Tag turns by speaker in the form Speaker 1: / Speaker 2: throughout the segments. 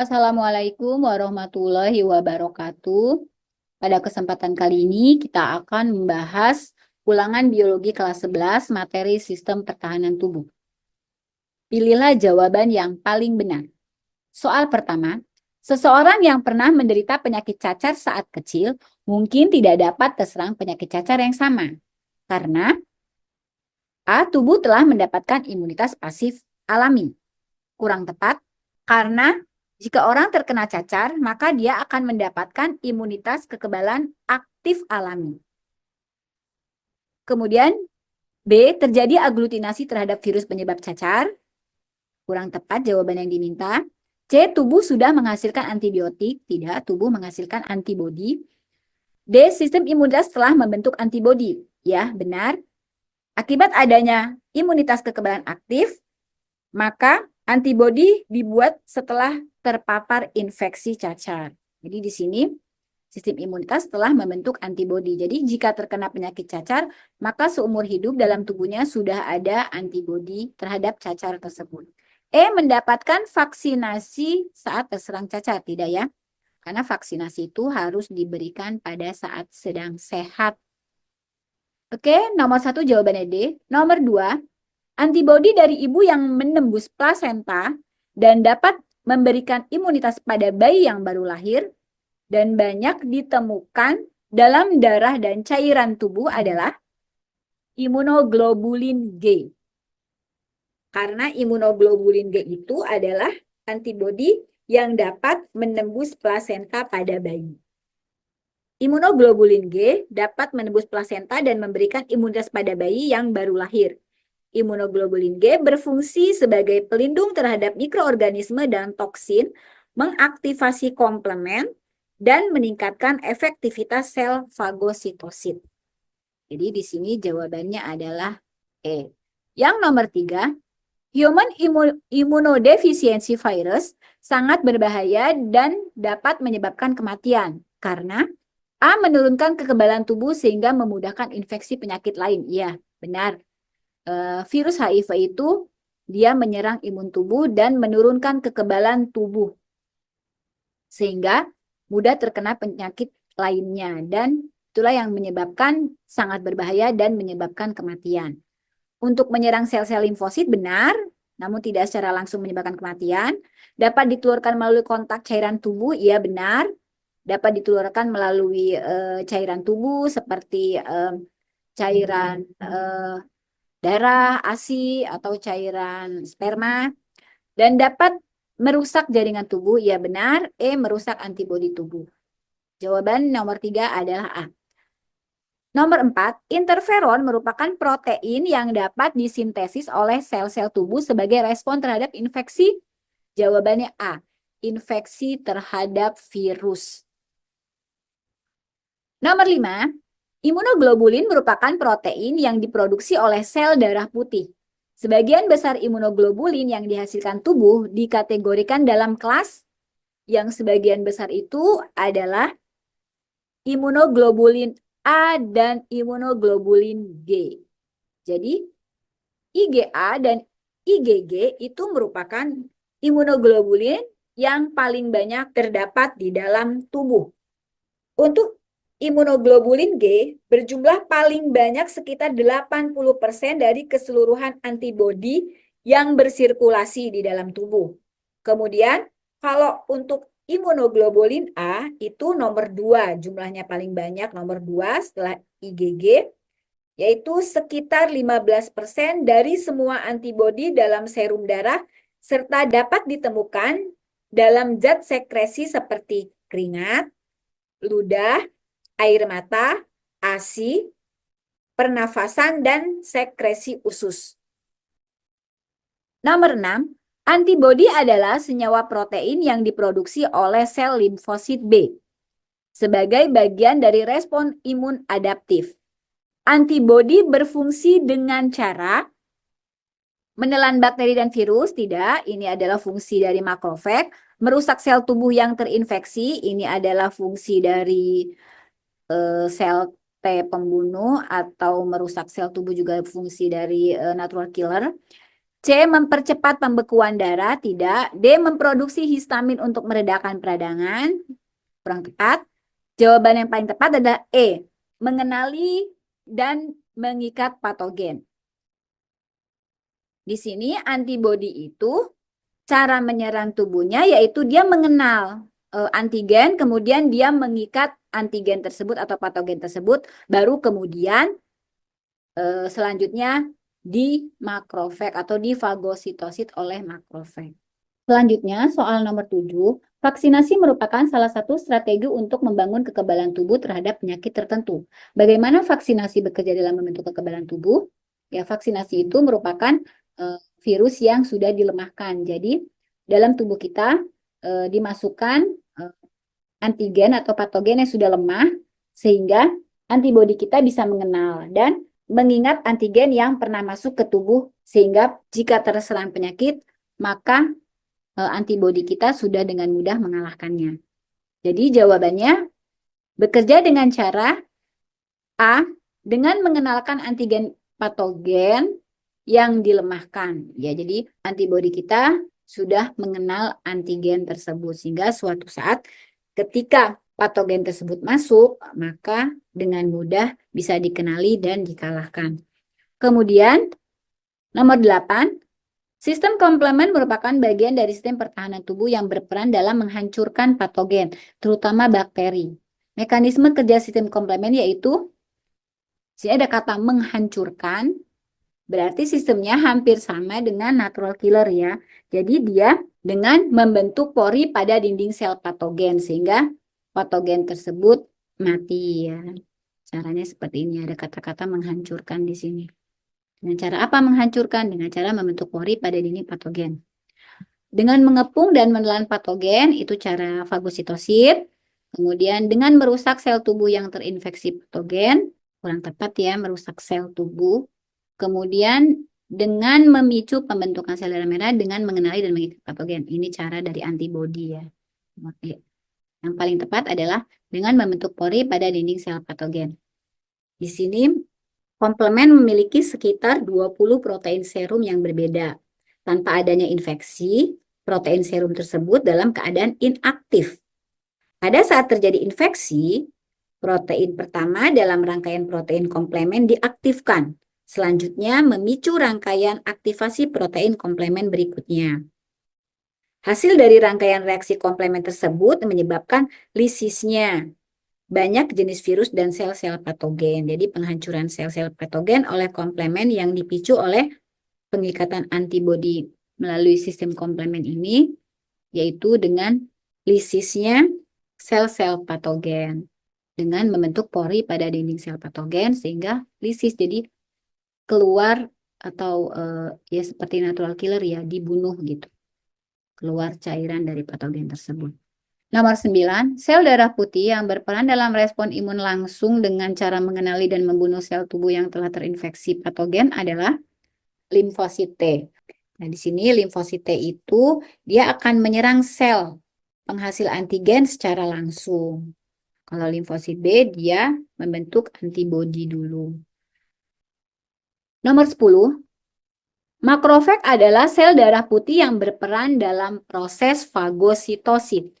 Speaker 1: Assalamualaikum warahmatullahi wabarakatuh. Pada kesempatan kali ini kita akan membahas ulangan biologi kelas 11 materi sistem pertahanan tubuh. Pilihlah jawaban yang paling benar. Soal pertama, seseorang yang pernah menderita penyakit cacar saat kecil mungkin tidak dapat terserang penyakit cacar yang sama. Karena A. Tubuh telah mendapatkan imunitas pasif alami. Kurang tepat, karena jika orang terkena cacar, maka dia akan mendapatkan imunitas kekebalan aktif alami. Kemudian B. Terjadi aglutinasi terhadap virus penyebab cacar. Kurang tepat jawaban yang diminta. C. Tubuh sudah menghasilkan antibiotik. Tidak, tubuh menghasilkan antibodi. D. Sistem imunitas telah membentuk antibodi. Ya, benar. Akibat adanya imunitas kekebalan aktif, maka antibodi dibuat setelah terpapar infeksi cacar. Jadi di sini sistem imunitas telah membentuk antibodi. Jadi jika terkena penyakit cacar, maka seumur hidup dalam tubuhnya sudah ada antibodi terhadap cacar tersebut. Mendapatkan vaksinasi saat terserang cacar. Tidak ya, karena vaksinasi itu harus diberikan pada saat sedang sehat. Oke, nomor 1 jawabannya D. Nomor 2, antibodi dari ibu yang menembus plasenta dan dapat memberikan imunitas pada bayi yang baru lahir dan banyak ditemukan dalam darah dan cairan tubuh adalah imunoglobulin G. Karena imunoglobulin G itu adalah antibodi yang dapat menembus plasenta pada bayi. Imunoglobulin G dapat menembus plasenta dan memberikan imunitas pada bayi yang baru lahir. Imunoglobulin G berfungsi sebagai pelindung terhadap mikroorganisme dan toksin, mengaktifasi komplement, dan meningkatkan efektivitas sel fagositosit. Jadi di sini jawabannya adalah E. Yang nomor 3, human immunodeficiency virus sangat berbahaya dan dapat menyebabkan kematian karena A. Menurunkan kekebalan tubuh sehingga memudahkan infeksi penyakit lain. Iya, benar. Virus HIV itu dia menyerang imun tubuh dan menurunkan kekebalan tubuh sehingga mudah terkena penyakit lainnya dan itulah yang menyebabkan sangat berbahaya dan menyebabkan kematian. Untuk menyerang sel-sel limfosit benar, namun tidak secara langsung menyebabkan kematian. Dapat ditularkan melalui kontak cairan tubuh, iya benar. Dapat ditularkan melalui cairan tubuh seperti cairan darah, ASI, atau cairan sperma. Dan dapat merusak jaringan tubuh, ya benar. Merusak antibodi tubuh. Jawaban nomor 3 adalah A. Nomor 4, interferon merupakan protein yang dapat disintesis oleh sel-sel tubuh sebagai respon terhadap infeksi. Jawabannya A. Infeksi terhadap virus. Nomor 5, imunoglobulin merupakan protein yang diproduksi oleh sel darah putih. Sebagian besar imunoglobulin yang dihasilkan tubuh dikategorikan dalam kelas yang sebagian besar itu adalah imunoglobulin A dan imunoglobulin G. Jadi IgA dan IgG itu merupakan imunoglobulin yang paling banyak terdapat di dalam tubuh. Untuk imunoglobulin G berjumlah paling banyak sekitar 80% dari keseluruhan antibodi yang bersirkulasi di dalam tubuh. Kemudian kalau untuk imunoglobulin A itu nomor 2, jumlahnya paling banyak nomor 2 setelah IgG, yaitu sekitar 15% dari semua antibodi dalam serum darah serta dapat ditemukan dalam zat sekresi seperti keringat, ludah, air mata, ASI, pernafasan, dan sekresi usus. Nomor 6, antibodi adalah senyawa protein yang diproduksi oleh sel limfosit B sebagai bagian dari respon imun adaptif. Antibodi berfungsi dengan cara menelan bakteri dan virus, tidak, ini adalah fungsi dari makrofag. Merusak sel tubuh yang terinfeksi, ini adalah fungsi dari sel T pembunuh, atau merusak sel tubuh juga fungsi dari natural killer. C. Mempercepat pembekuan darah, tidak. D. Memproduksi histamin untuk meredakan peradangan, kurang tepat. Jawaban yang paling tepat adalah E. Mengenali dan mengikat patogen. Di sini antibodi itu cara menyerang tubuhnya yaitu dia mengenal antigen, kemudian dia mengikat antigen tersebut atau patogen tersebut, baru kemudian selanjutnya di makrofag atau di fagositosit oleh makrofag. Selanjutnya, soal nomor 7, vaksinasi merupakan salah satu strategi untuk membangun kekebalan tubuh terhadap penyakit tertentu. Bagaimana vaksinasi bekerja dalam membentuk kekebalan tubuh? Ya, vaksinasi itu merupakan virus yang sudah dilemahkan. Jadi, dalam tubuh kita dimasukkan antigen atau patogen yang sudah lemah, sehingga antibodi kita bisa mengenal dan mengingat antigen yang pernah masuk ke tubuh, sehingga jika terserang penyakit, maka antibodi kita sudah dengan mudah mengalahkannya. Jadi jawabannya bekerja dengan cara A, dengan mengenalkan antigen patogen yang dilemahkan. Ya, jadi antibodi kita sudah mengenal antigen tersebut sehingga suatu saat ketika patogen tersebut masuk, maka dengan mudah bisa dikenali dan dikalahkan. Kemudian nomor 8, sistem komplement merupakan bagian dari sistem pertahanan tubuh yang berperan dalam menghancurkan patogen, terutama bakteri. Mekanisme kerja sistem komplement yaitu, sini ada kata menghancurkan, berarti sistemnya hampir sama dengan natural killer ya. Jadi dia dengan membentuk pori pada dinding sel patogen, sehingga patogen tersebut mati ya. Caranya seperti ini, ada kata-kata menghancurkan di sini. Dengan cara apa menghancurkan? Dengan cara membentuk pori pada dinding patogen. Dengan mengepung dan menelan patogen, itu cara fagositosit. Kemudian dengan merusak sel tubuh yang terinfeksi patogen, kurang tepat ya, merusak sel tubuh. Kemudian dengan memicu pembentukan sel darah merah dengan mengenali dan mengikat patogen. Ini cara dari antibodi ya. Yang paling tepat adalah dengan membentuk pori pada dinding sel patogen. Di sini komplement memiliki sekitar 20 protein serum yang berbeda. Tanpa adanya infeksi, protein serum tersebut dalam keadaan inaktif. Pada saat terjadi infeksi, protein pertama dalam rangkaian protein komplement diaktifkan. Selanjutnya memicu rangkaian aktivasi protein komplement berikutnya. Hasil dari rangkaian reaksi komplement tersebut menyebabkan lisisnya banyak jenis virus dan sel-sel patogen. Jadi penghancuran sel-sel patogen oleh komplement yang dipicu oleh pengikatan antibodi melalui sistem komplement ini, yaitu dengan lisisnya sel-sel patogen dengan membentuk pori pada dinding sel patogen sehingga lisis jadi keluar atau ya seperti natural killer ya, dibunuh gitu. Keluar cairan dari patogen tersebut. Nomor 9, sel darah putih yang berperan dalam respon imun langsung dengan cara mengenali dan membunuh sel tubuh yang telah terinfeksi patogen adalah limfosit T. Nah, di sini limfosit T itu dia akan menyerang sel penghasil antigen secara langsung. Kalau limfosit B dia membentuk antibodi dulu. Nomor 10, makrofag adalah sel darah putih yang berperan dalam proses fagositosit.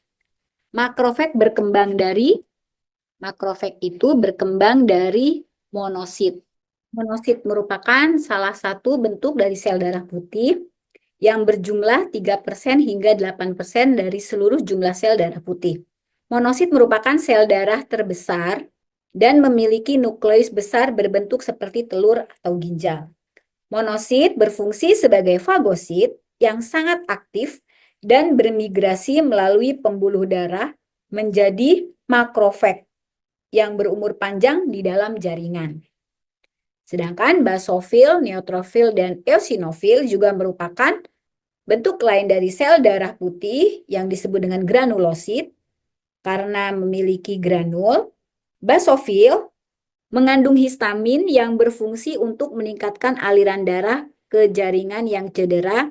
Speaker 1: Makrofag itu berkembang dari monosit. Monosit merupakan salah satu bentuk dari sel darah putih yang berjumlah 3% hingga 8% dari seluruh jumlah sel darah putih. Monosit merupakan sel darah terbesar dan memiliki nukleus besar berbentuk seperti telur atau ginjal. Monosit berfungsi sebagai fagosit yang sangat aktif dan bermigrasi melalui pembuluh darah menjadi makrofag yang berumur panjang di dalam jaringan. Sedangkan basofil, neutrofil, dan eosinofil juga merupakan bentuk lain dari sel darah putih yang disebut dengan granulosit. Karena memiliki granul, basofil mengandung histamin yang berfungsi untuk meningkatkan aliran darah ke jaringan yang cedera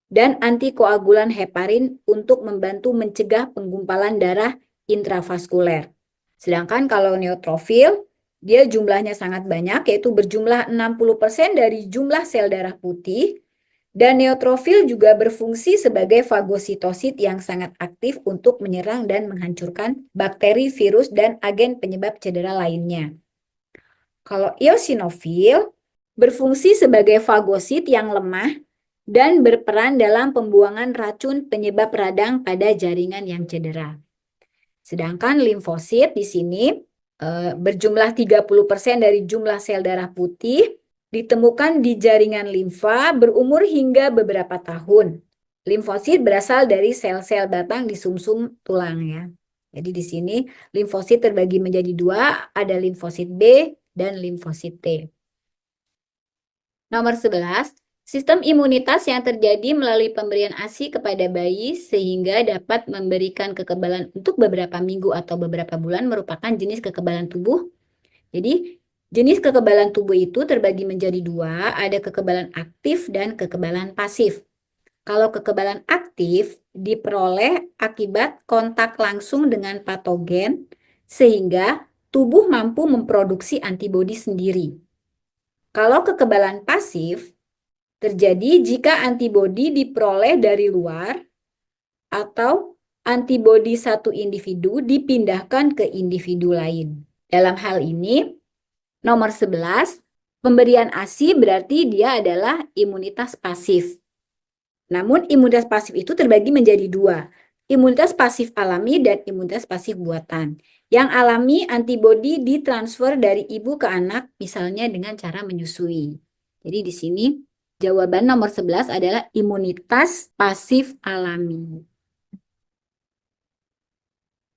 Speaker 1: dan antikoagulan heparin untuk membantu mencegah penggumpalan darah intravaskuler. Sedangkan kalau neutrofil, dia jumlahnya sangat banyak, yaitu berjumlah 60% dari jumlah sel darah putih, Dan neutrofil juga berfungsi sebagai fagositosit yang sangat aktif untuk menyerang dan menghancurkan bakteri, virus, dan agen penyebab cedera lainnya. Kalau eosinofil berfungsi sebagai fagosit yang lemah dan berperan dalam pembuangan racun penyebab radang pada jaringan yang cedera. Sedangkan limfosit di sini berjumlah 30% dari jumlah sel darah putih, ditemukan di jaringan limfa berumur hingga beberapa tahun. Limfosit berasal dari sel-sel batang di sumsum tulang ya. Jadi di sini limfosit terbagi menjadi dua, ada limfosit B dan limfosit T. Nomor 11, sistem imunitas yang terjadi melalui pemberian ASI kepada bayi sehingga dapat memberikan kekebalan untuk beberapa minggu atau beberapa bulan merupakan jenis kekebalan tubuh. Jadi, jenis kekebalan tubuh itu terbagi menjadi dua, ada kekebalan aktif dan kekebalan pasif. Kalau kekebalan aktif diperoleh akibat kontak langsung dengan patogen sehingga tubuh mampu memproduksi antibodi sendiri. Kalau kekebalan pasif terjadi jika antibodi diperoleh dari luar atau antibodi satu individu dipindahkan ke individu lain. Dalam hal ini, nomor 11, pemberian ASI berarti dia adalah imunitas pasif. Namun imunitas pasif itu terbagi menjadi dua, imunitas pasif alami dan imunitas pasif buatan. Yang alami antibodi ditransfer dari ibu ke anak misalnya dengan cara menyusui. Jadi di sini jawaban nomor 11 adalah imunitas pasif alami.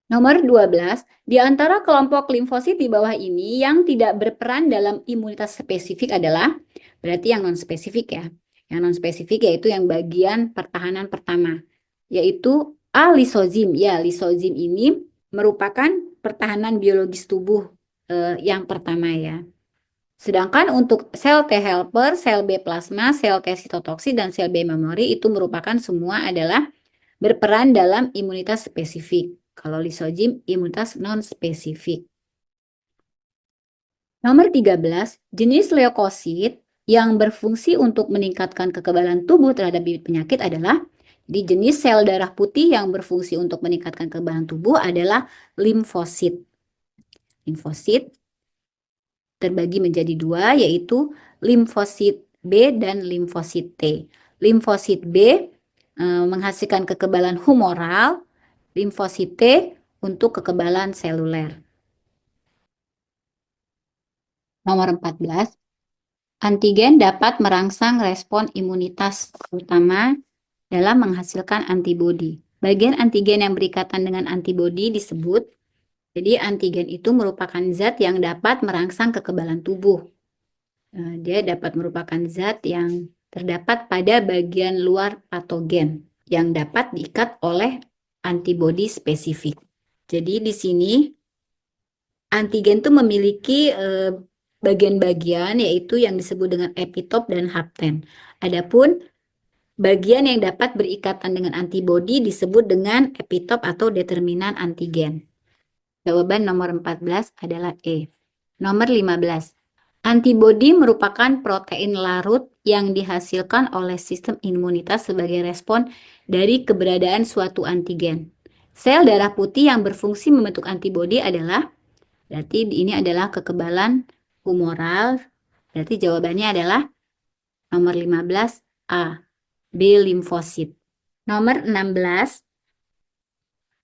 Speaker 1: Nomor 12, di antara kelompok limfosit di bawah ini yang tidak berperan dalam imunitas spesifik adalah, berarti yang non-spesifik ya. Yang non-spesifik yaitu yang bagian pertahanan pertama, yaitu A. Lisozim. Ya, lisozim ini merupakan pertahanan biologis tubuh yang pertama ya. Sedangkan untuk sel T helper, sel B plasma, sel T sitotoksi, dan sel B memori itu merupakan semua adalah berperan dalam imunitas spesifik. Kalau lisozim, imunitas non-spesifik. Nomor 13, jenis leukosit yang berfungsi untuk meningkatkan kekebalan tubuh terhadap bibit penyakit adalah di jenis sel darah putih yang berfungsi untuk meningkatkan kekebalan tubuh adalah limfosit. Limfosit terbagi menjadi dua, yaitu limfosit B dan limfosit T. Limfosit B menghasilkan kekebalan humoral, limfosit T untuk kekebalan seluler. Nomor 14, antigen dapat merangsang respon imunitas, terutama dalam menghasilkan antibodi. Bagian antigen yang berikatan dengan antibodi disebut, jadi antigen itu merupakan zat yang dapat merangsang kekebalan tubuh. Dia dapat merupakan zat yang terdapat pada bagian luar patogen yang dapat diikat oleh antibodi spesifik. Jadi di sini antigen itu memiliki bagian-bagian yaitu yang disebut dengan epitop dan hapten. Adapun bagian yang dapat berikatan dengan antibodi disebut dengan epitop atau determinan antigen. Jawaban nomor 14 adalah E. Nomor 15. Antibodi merupakan protein larut yang dihasilkan oleh sistem imunitas sebagai respon dari keberadaan suatu antigen. Sel darah putih yang berfungsi membentuk antibodi adalah, berarti ini adalah kekebalan humoral, berarti jawabannya adalah nomor 15 A, B limfosit. Nomor 16,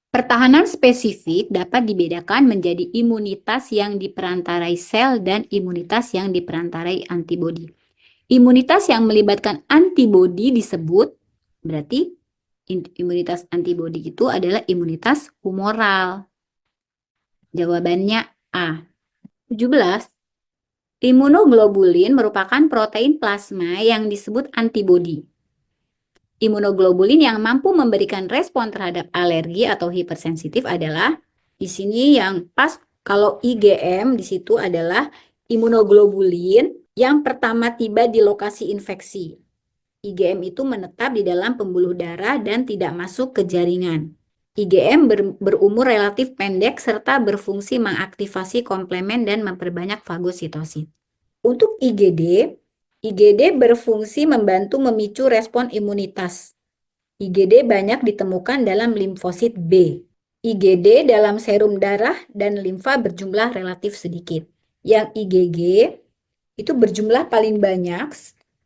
Speaker 1: pertahanan spesifik dapat dibedakan menjadi imunitas yang diperantarai sel dan imunitas yang diperantarai antibodi. Imunitas yang melibatkan antibodi disebut, berarti imunitas antibodi itu adalah imunitas humoral. Jawabannya A. 17. Imunoglobulin merupakan protein plasma yang disebut antibodi. Imunoglobulin yang mampu memberikan respon terhadap alergi atau hipersensitif adalah di sini yang pas kalau IgM di situ adalah imunoglobulin yang pertama tiba di lokasi infeksi. IgM itu menetap di dalam pembuluh darah dan tidak masuk ke jaringan. IgM berumur relatif pendek serta berfungsi mengaktifasi komplemen dan memperbanyak fagositosit. Untuk IgD, IgD berfungsi membantu memicu respon imunitas. IgD banyak ditemukan dalam limfosit B. IgD dalam serum darah dan limfa berjumlah relatif sedikit. Yang IgG itu berjumlah paling banyak,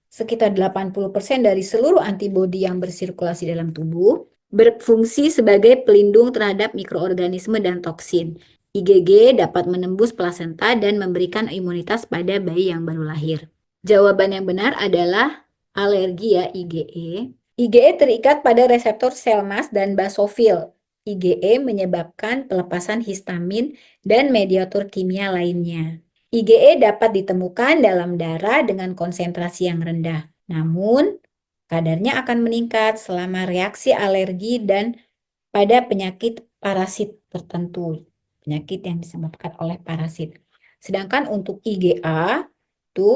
Speaker 1: sekitar 80% dari seluruh antibodi yang bersirkulasi dalam tubuh, berfungsi sebagai pelindung terhadap mikroorganisme dan toksin. IgG dapat menembus plasenta dan memberikan imunitas pada bayi yang baru lahir. Jawaban yang benar adalah alergi ya, IgE. IgE terikat pada reseptor sel mas dan basofil. IgE menyebabkan pelepasan histamin dan mediator kimia lainnya. IgE dapat ditemukan dalam darah dengan konsentrasi yang rendah. Namun, kadarnya akan meningkat selama reaksi alergi dan pada penyakit parasit tertentu. Penyakit yang disebabkan oleh parasit. Sedangkan untuk IgA, itu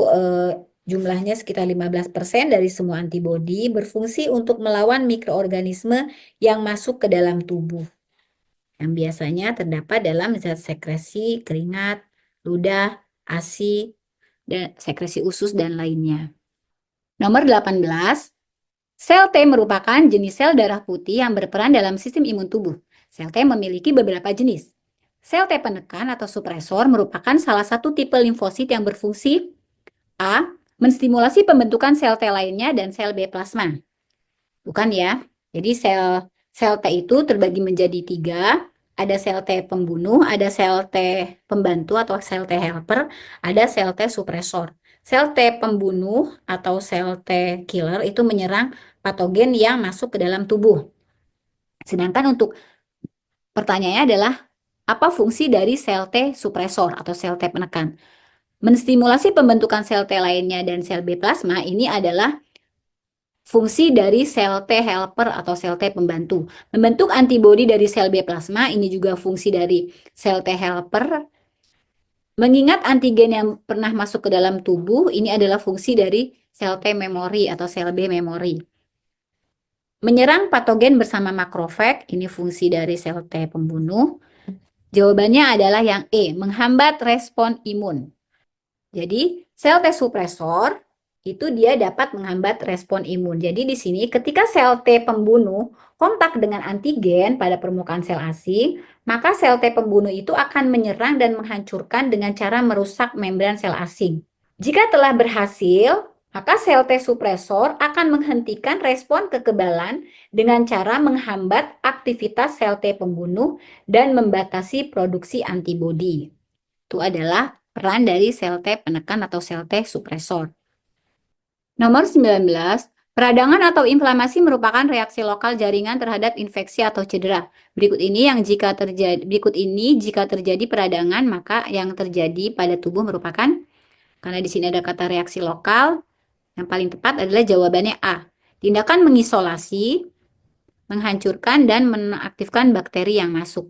Speaker 1: jumlahnya sekitar 15% dari semua antibodi berfungsi untuk melawan mikroorganisme yang masuk ke dalam tubuh. Yang biasanya terdapat dalam zat sekresi, keringat, ludah, ASI, dan sekresi usus dan lainnya. Nomor 18, sel T merupakan jenis sel darah putih yang berperan dalam sistem imun tubuh. Sel T memiliki beberapa jenis. Sel T penekan atau supresor merupakan salah satu tipe limfosit yang berfungsi A. Menstimulasi pembentukan sel T lainnya dan sel B plasma. Bukan ya. Jadi sel T itu terbagi menjadi 3. Ada sel T pembunuh, ada sel T pembantu atau sel T helper, ada sel T supresor. Sel T pembunuh atau sel T killer itu menyerang patogen yang masuk ke dalam tubuh. Sedangkan untuk pertanyaannya adalah, apa fungsi dari sel T supresor atau sel T penekan? Menstimulasi pembentukan sel T lainnya dan sel B plasma ini adalah fungsi dari sel T helper atau sel T pembantu. Membentuk antibodi dari sel B plasma ini juga fungsi dari sel T helper. Mengingat antigen yang pernah masuk ke dalam tubuh, ini adalah fungsi dari sel T memori atau sel B memori. Menyerang patogen bersama makrofag, ini fungsi dari sel T pembunuh. Jawabannya adalah yang E, menghambat respon imun. Jadi, sel T supresor itu dia dapat menghambat respon imun. Jadi di sini ketika sel T pembunuh kontak dengan antigen pada permukaan sel asing, maka sel T pembunuh itu akan menyerang dan menghancurkan dengan cara merusak membran sel asing. Jika telah berhasil, maka sel T supresor akan menghentikan respon kekebalan dengan cara menghambat aktivitas sel T pembunuh dan membatasi produksi antibodi. Itu adalah peran dari sel T penekan atau sel T supresor. Nomor 19, peradangan atau inflamasi merupakan reaksi lokal jaringan terhadap infeksi atau cedera. Berikut ini jika terjadi peradangan, maka yang terjadi pada tubuh merupakan, karena di sini ada kata reaksi lokal, yang paling tepat adalah jawabannya A. Tindakan mengisolasi, menghancurkan dan menaktifkan bakteri yang masuk.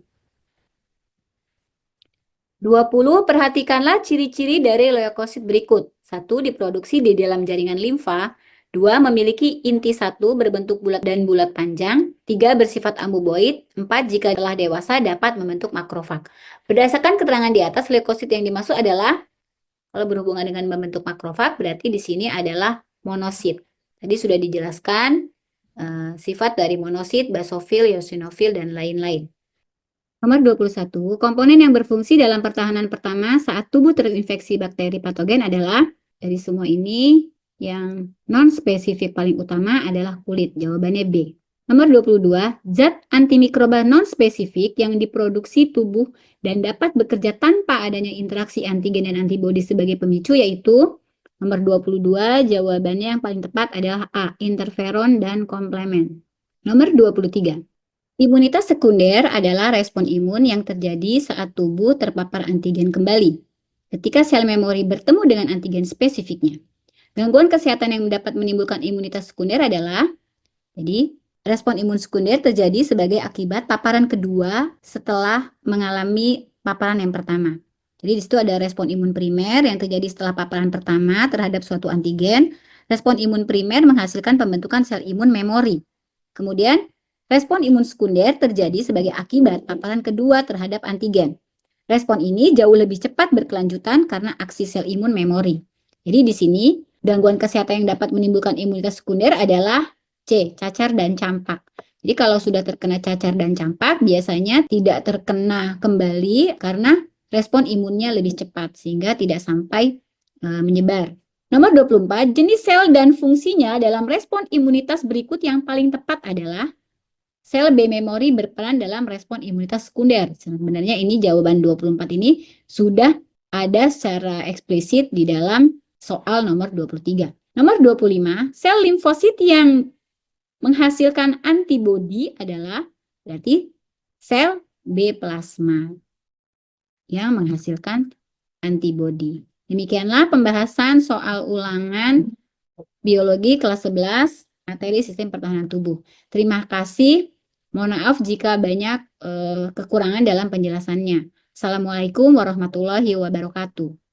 Speaker 1: 20. Perhatikanlah ciri-ciri dari leukosit berikut. 1. Diproduksi di dalam jaringan limfa. 2. Memiliki inti 1 berbentuk bulat dan bulat panjang. 3. Bersifat ameboid. 4. Jika telah dewasa dapat membentuk makrofag. Berdasarkan keterangan di atas, leukosit yang dimaksud adalah, kalau berhubungan dengan membentuk makrofag, berarti di sini adalah monosit. Tadi sudah dijelaskan sifat dari monosit, basofil, eosinofil, dan lain-lain. Nomor 21, komponen yang berfungsi dalam pertahanan pertama saat tubuh terinfeksi bakteri patogen adalah, dari semua ini, yang non-spesifik paling utama adalah kulit. Jawabannya B. Nomor 22, zat antimikroba non-spesifik yang diproduksi tubuh dan dapat bekerja tanpa adanya interaksi antigen dan antibodi sebagai pemicu yaitu, nomor 22, jawabannya yang paling tepat adalah A, interferon dan komplemen. Nomor 23. Imunitas sekunder adalah respon imun yang terjadi saat tubuh terpapar antigen kembali, ketika sel memori bertemu dengan antigen spesifiknya. Gangguan kesehatan yang dapat menimbulkan imunitas sekunder adalah, jadi respon imun sekunder terjadi sebagai akibat paparan kedua setelah mengalami paparan yang pertama. Jadi di situ ada respon imun primer yang terjadi setelah paparan pertama terhadap suatu antigen. Respon imun primer menghasilkan pembentukan sel imun memori. Kemudian respon imun sekunder terjadi sebagai akibat paparan kedua terhadap antigen. Respon ini jauh lebih cepat berkelanjutan karena aksi sel imun memori. Jadi di sini Gangguan kesehatan yang dapat menimbulkan imunitas sekunder adalah C. Cacar dan campak. Jadi kalau sudah terkena cacar dan campak, biasanya tidak terkena kembali karena respon imunnya lebih cepat sehingga tidak sampai menyebar. Nomor 24, jenis sel dan fungsinya dalam respon imunitas berikut yang paling tepat adalah sel B memori berperan dalam respon imunitas sekunder. Sebenarnya ini jawaban 24 ini sudah ada secara eksplisit di dalam soal nomor 23. Nomor 25, sel limfosit yang menghasilkan antibodi adalah berarti sel B plasma yang menghasilkan antibodi. Demikianlah pembahasan soal ulangan biologi kelas 11 materi sistem pertahanan tubuh. Terima kasih. Mohon maaf jika banyak kekurangan dalam penjelasannya. Assalamualaikum warahmatullahi wabarakatuh.